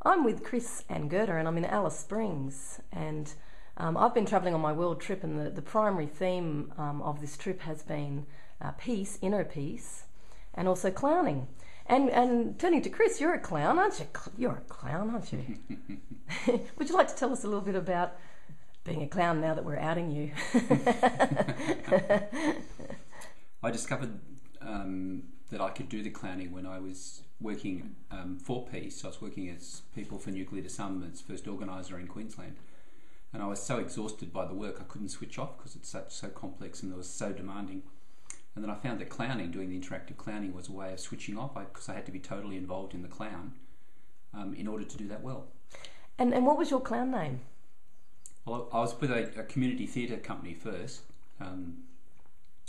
I'm with Chris and Gerda, and I'm in Alice Springs. And I've been travelling on my world trip, and the primary theme of this trip has been peace, inner peace, and also clowning. And turning to Chris, you're a clown, aren't you? You're a clown, aren't you? Would you like to tell us a little bit about being a clown now that we're outing you? I discovered that I could do the clowning when I was working for Peace. I was working as People for Nuclear Disarmament's first organiser in Queensland, and I was so exhausted by the work I couldn't switch off because it's so complex and it was so demanding. And then I found that clowning, doing the interactive clowning, was a way of switching off because I had to be totally involved in the clown in order to do that well. And what was your clown name? Well, I was with a community theatre company first, and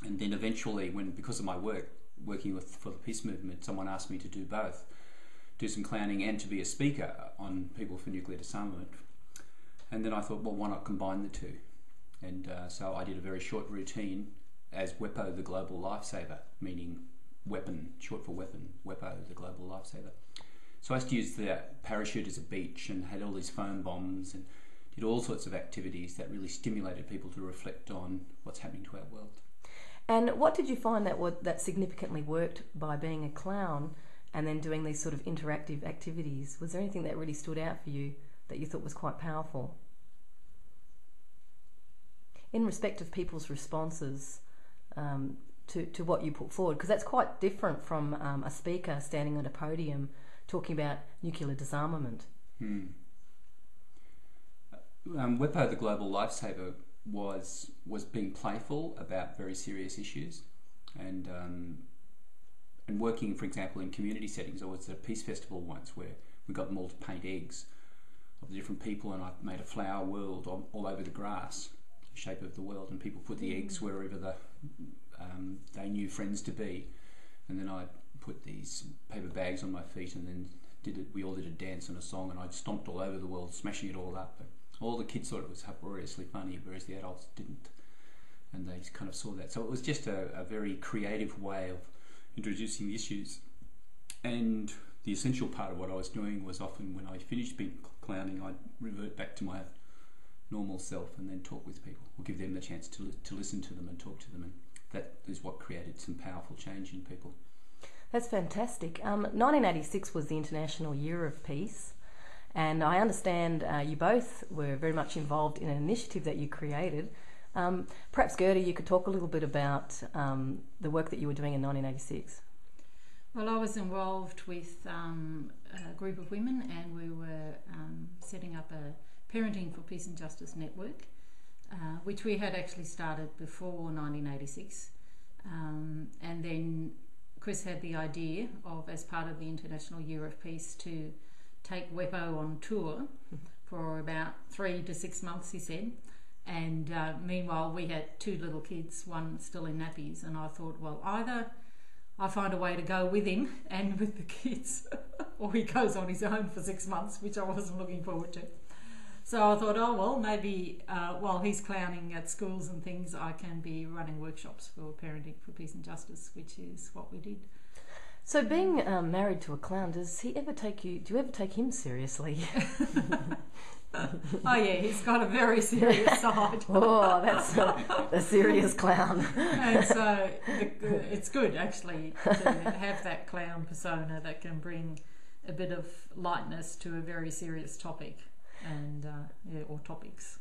then eventually, because of my work, working for the peace movement, someone asked me to do both, do some clowning and to be a speaker on People for Nuclear Disarmament. And then I thought, well, why not combine the two? And so I did a very short routine as WEPO, the Global Lifesaver, meaning weapon, short for weapon, WEPO, the Global Lifesaver. So I used to use the parachute as a beach and had all these foam bombs and did all sorts of activities that really stimulated people to reflect on what's happening to our world. And what did you find that significantly worked by being a clown and then doing these sort of interactive activities? Was there anything that really stood out for you that you thought was quite powerful? In respect of people's responses to what you put forward, because that's quite different from a speaker standing on a podium talking about nuclear disarmament. WEPO, the Global Lifesaver, was being playful about very serious issues, and working, for example, in community settings. I was at a peace festival once where we got them all to paint eggs of the different people, and I made a flower world all over the grass, the shape of the world, and people put the eggs wherever they knew friends to be, and then I put these paper bags on my feet, and then we all did a dance and a song, and I stomped all over the world, smashing it all up. All the kids thought it was uproariously funny, whereas the adults didn't, and they kind of saw that. So it was just a very creative way of introducing the issues. And the essential part of what I was doing was often when I finished clowning, I'd revert back to my normal self and then talk with people, or give them the chance to listen to them and talk to them, and that is what created some powerful change in people. That's fantastic. 1986 was the International Year of Peace. And I understand you both were very much involved in an initiative that you created. Perhaps, Gerda, you could talk a little bit about the work that you were doing in 1986. Well, I was involved with a group of women, and we were setting up a Parenting for Peace and Justice network, which we had actually started before 1986. And then Chris had the idea of, as part of the International Year of Peace, to take WEPO on tour for about 3 to 6 months, he said. And meanwhile, we had 2 little kids, one still in nappies, and I thought, well, either I find a way to go with him and with the kids, or he goes on his own for 6 months, which I wasn't looking forward to. So I thought, oh, well, maybe while he's clowning at schools and things, I can be running workshops for Parenting for Peace and Justice, which is what we did. So being married to a clown, does he ever take you? Do you ever take him seriously? Oh yeah, he's got a very serious side. Oh, that's a serious clown. And so it's good actually to have that clown persona that can bring a bit of lightness to a very serious topic, and or topics.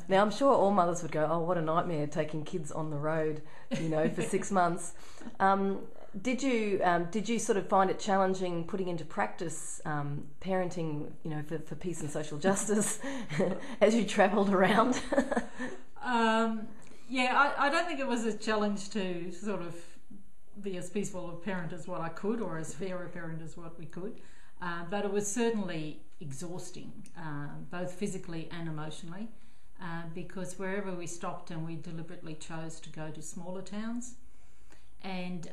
Now, I'm sure all mothers would go, oh, what a nightmare taking kids on the road, for 6 months. Did you sort of find it challenging putting into practice parenting, for peace and social justice as you travelled around? I don't think it was a challenge to sort of be as peaceful a parent as what I could, or as fair a parent as what we could. But it was certainly exhausting, both physically and emotionally, because wherever we stopped, and we deliberately chose to go to smaller towns, and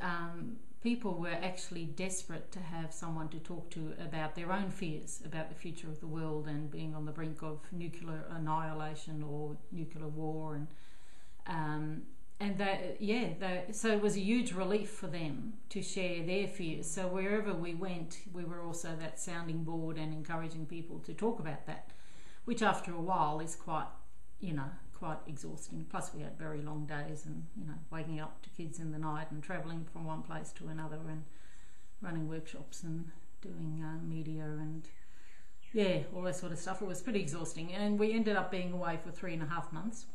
people were actually desperate to have someone to talk to about their own fears about the future of the world and being on the brink of nuclear annihilation or nuclear war, so it was a huge relief for them to share their fears. So wherever we went, we were also that sounding board and encouraging people to talk about that, which after a while is quite exhausting. Plus we had very long days and, waking up to kids in the night and travelling from one place to another and running workshops and doing media and all that sort of stuff. It was pretty exhausting, and we ended up being away for 3.5 months.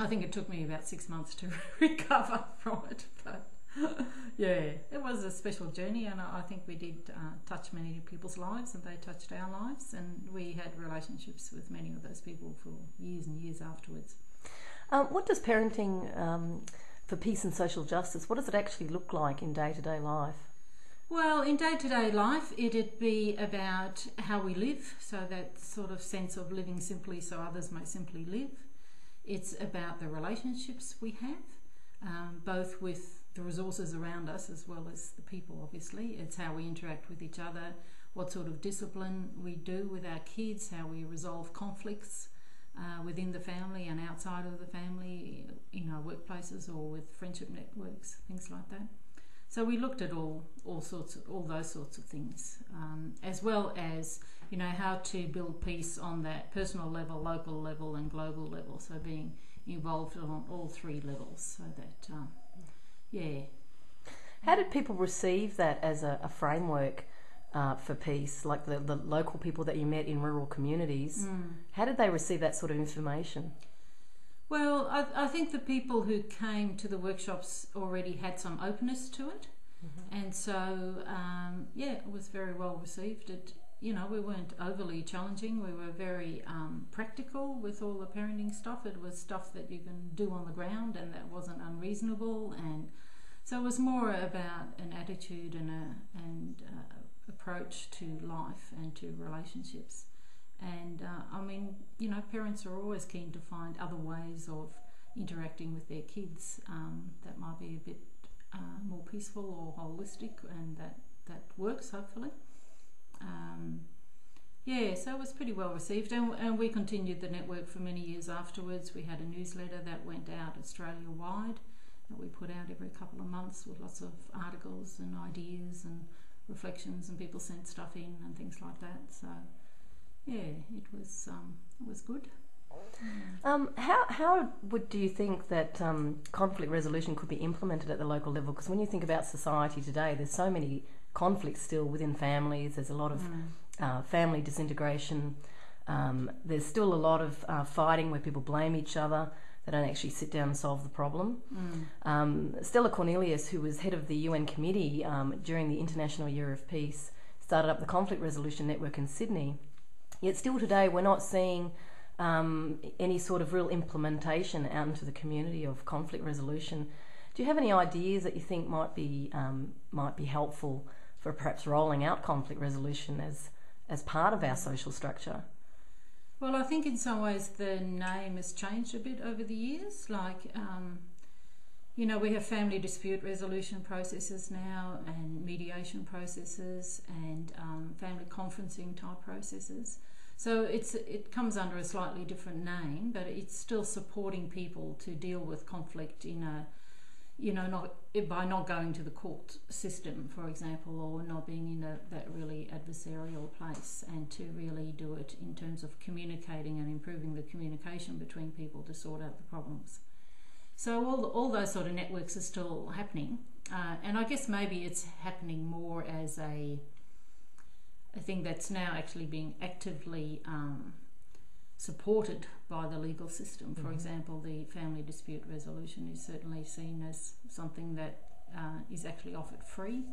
I think it took me about 6 months to recover from it, but it was a special journey, and I think we did touch many people's lives, and they touched our lives, and we had relationships with many of those people for years and years afterwards. What does parenting for peace and social justice, what does it actually look like in day-to-day life? Well, in day-to-day life, it'd be about how we live, so that sort of sense of living simply so others may simply live. It's about the relationships we have, both with the resources around us as well as the people, obviously. It's how we interact with each other, what sort of discipline we do with our kids, how we resolve conflicts within the family and outside of the family, in our workplaces or with friendship networks, things like that. So we looked at all those sorts of things, as well as how to build peace on that personal level, local level, and global level. So being involved on all three levels, so that How did people receive that as a framework for peace? Like the local people that you met in rural communities, how did they receive that sort of information? Well, I think the people who came to the workshops already had some openness to it, and so it was very well received. We weren't overly challenging. We were very practical with all the parenting stuff. It was stuff that you can do on the ground, and that wasn't unreasonable. And so it was more about an attitude and approach to life and to relationships. And parents are always keen to find other ways of interacting with their kids that might be a bit more peaceful or holistic, and that works, hopefully. So it was pretty well received, and we continued the network for many years afterwards. We had a newsletter that went out Australia-wide that we put out every couple of months with lots of articles and ideas and reflections, and people sent stuff in and things like that. So it was good. How do you think that conflict resolution could be implemented at the local level? Because when you think about society today, there's so many conflicts still within families. There's a lot of family disintegration. There's still a lot of fighting where people blame each other. They don't actually sit down and solve the problem. Stella Cornelius, who was head of the UN committee during the International Year of Peace, started up the Conflict Resolution Network in Sydney. Yet still today, we're not seeing any sort of real implementation out into the community of conflict resolution. Do you have any ideas that you think might be helpful for perhaps rolling out conflict resolution as part of our social structure? Well, I think in some ways the name has changed a bit over the years. Like, we have family dispute resolution processes now, and mediation processes, and family conferencing type processes. So it comes under a slightly different name, but it's still supporting people to deal with conflict in by not going to the court system, for example, or not being in that really adversarial place, and to really do it in terms of communicating and improving the communication between people to sort out the problems. So all those sort of networks are still happening, and I guess maybe it's happening more as a thing that's now actually being actively supported by the legal system. For example, the family dispute resolution is certainly seen as something that is actually offered free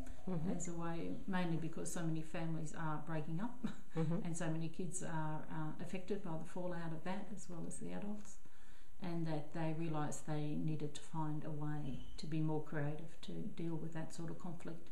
as a way, mainly because so many families are breaking up and so many kids are affected by the fallout of that, as well as the adults, and that they realised they needed to find a way to be more creative to deal with that sort of conflict.